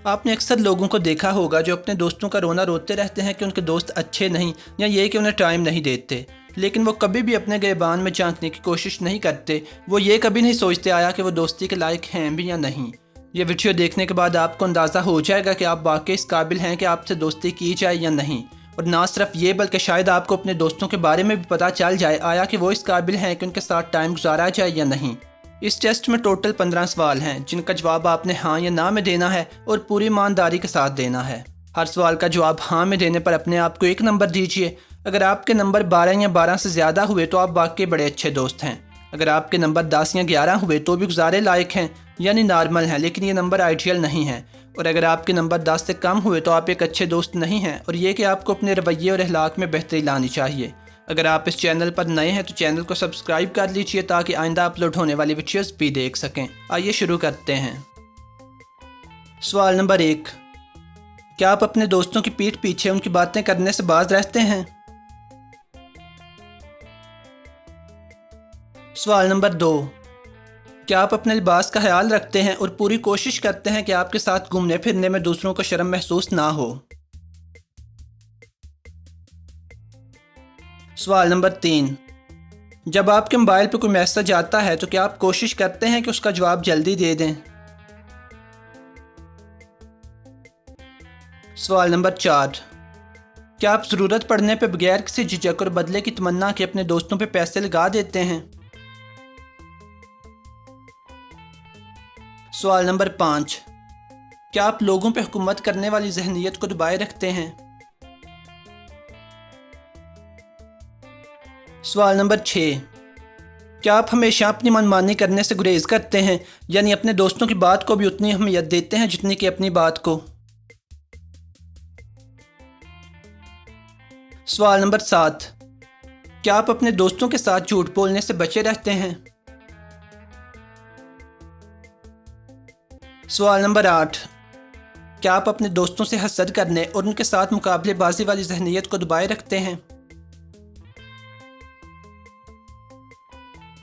آپ نے اکثر لوگوں کو دیکھا ہوگا جو اپنے دوستوں کا رونا روتے رہتے ہیں کہ ان کے دوست اچھے نہیں یا یہ کہ انہیں ٹائم نہیں دیتے، لیکن وہ کبھی بھی اپنے گریبان میں جھانکنے کی کوشش نہیں کرتے۔ وہ یہ کبھی نہیں سوچتے آیا کہ وہ دوستی کے لائق ہیں بھی یا نہیں۔ یہ ویڈیو دیکھنے کے بعد آپ کو اندازہ ہو جائے گا کہ آپ واقعی اس قابل ہیں کہ آپ سے دوستی کی جائے یا نہیں، اور نہ صرف یہ بلکہ شاید آپ کو اپنے دوستوں کے بارے میں بھی پتہ چل جائے آیا کہ وہ اس قابل ہیں کہ ان کے ساتھ ٹائم گزارا جائے یا نہیں۔ اس ٹیسٹ میں ٹوٹل 15 سوال ہیں جن کا جواب آپ نے ہاں یا نہ میں دینا ہے اور پوری ایمانداری کے ساتھ دینا ہے۔ ہر سوال کا جواب ہاں میں دینے پر اپنے آپ کو 1 نمبر دیجیے۔ اگر آپ کے نمبر 12 یا 12 سے زیادہ ہوئے تو آپ واقعی بڑے اچھے دوست ہیں۔ اگر آپ کے نمبر 10 یا 11 ہوئے تو بھی گزارے لائق ہیں، یعنی نارمل ہیں، لیکن یہ نمبر آئیڈیل نہیں ہیں۔ اور اگر آپ کے نمبر 10 سے کم ہوئے تو آپ ایک اچھے دوست نہیں ہیں، اور یہ کہ آپ کو اپنے رویے اور اخلاق میں بہتری لانی چاہیے۔ اگر آپ اس چینل پر نئے ہیں تو چینل کو سبسکرائب کر لیجئے تاکہ آئندہ اپلوڈ ہونے والی ویڈیوز بھی دیکھ سکیں۔ آئیے شروع کرتے ہیں۔ سوال نمبر 1، کیا آپ اپنے دوستوں کی پیٹھ پیچھے ان کی باتیں کرنے سے باز رہتے ہیں؟ سوال نمبر 2، کیا آپ اپنے لباس کا خیال رکھتے ہیں اور پوری کوشش کرتے ہیں کہ آپ کے ساتھ گھومنے پھرنے میں دوسروں کو شرم محسوس نہ ہو؟ سوال نمبر 3، جب آپ کے موبائل پہ کوئی میسج آتا ہے تو کیا آپ کوشش کرتے ہیں کہ اس کا جواب جلدی دے دیں؟ سوال نمبر 4، کیا آپ ضرورت پڑنے پہ بغیر کسی جھجک اور بدلے کی تمنا کے اپنے دوستوں پہ پیسے لگا دیتے ہیں؟ سوال نمبر 5، کیا آپ لوگوں پہ حکومت کرنے والی ذہنیت کو دبائے رکھتے ہیں؟ سوال نمبر 6، کیا آپ ہمیشہ اپنی منمانی کرنے سے گریز کرتے ہیں، یعنی اپنے دوستوں کی بات کو بھی اتنی اہمیت دیتے ہیں جتنی کہ اپنی بات کو؟ سوال نمبر 7، کیا آپ اپنے دوستوں کے ساتھ جھوٹ بولنے سے بچے رہتے ہیں؟ سوال نمبر 8، کیا آپ اپنے دوستوں سے حسد کرنے اور ان کے ساتھ مقابلے بازی والی ذہنیت کو دبائے رکھتے ہیں؟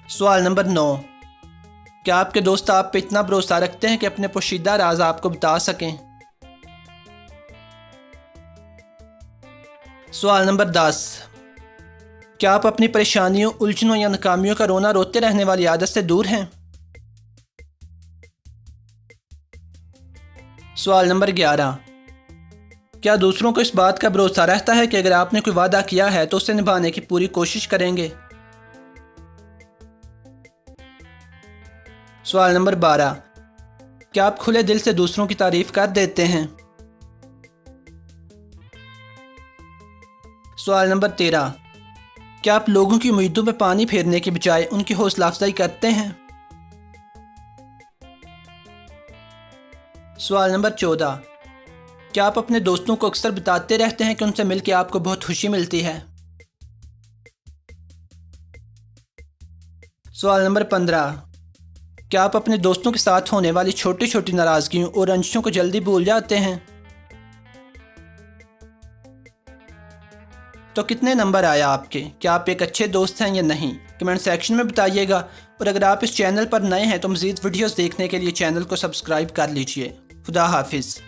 سوال نمبر 9، کیا آپ کے دوست آپ پہ اتنا بھروسہ رکھتے ہیں کہ اپنے پوشیدہ راز آپ کو بتا سکیں؟ سوال نمبر 10، کیا آپ اپنی پریشانیوں، الجھنوں یا ناکامیوں کا رونا روتے رہنے والی عادت سے دور ہیں؟ سوال نمبر 11، کیا دوسروں کو اس بات کا بھروسہ رہتا ہے کہ اگر آپ نے کوئی وعدہ کیا ہے تو اسے نبھانے کی پوری کوشش کریں گے؟ سوال نمبر 12، کیا آپ کھلے دل سے دوسروں کی تعریف کر دیتے ہیں؟ سوال نمبر 13، کیا آپ لوگوں کی امیدوں پہ پانی پھیرنے کے بجائے ان کی حوصلہ افزائی کرتے ہیں؟ سوال نمبر 14، کیا آپ اپنے دوستوں کو اکثر بتاتے رہتے ہیں کہ ان سے مل کے آپ کو بہت خوشی ملتی ہے؟ سوال نمبر 15، کیا آپ اپنے دوستوں کے ساتھ ہونے والی چھوٹی چھوٹی ناراضگیوں اور رنجشوں کو جلدی بھول جاتے ہیں؟ تو کتنے نمبر آیا آپ کے؟ کیا آپ ایک اچھے دوست ہیں یا نہیں؟ کمنٹ سیکشن میں بتائیے گا، اور اگر آپ اس چینل پر نئے ہیں تو مزید ویڈیوز دیکھنے کے لیے چینل کو سبسکرائب کر لیجئے۔ خدا حافظ۔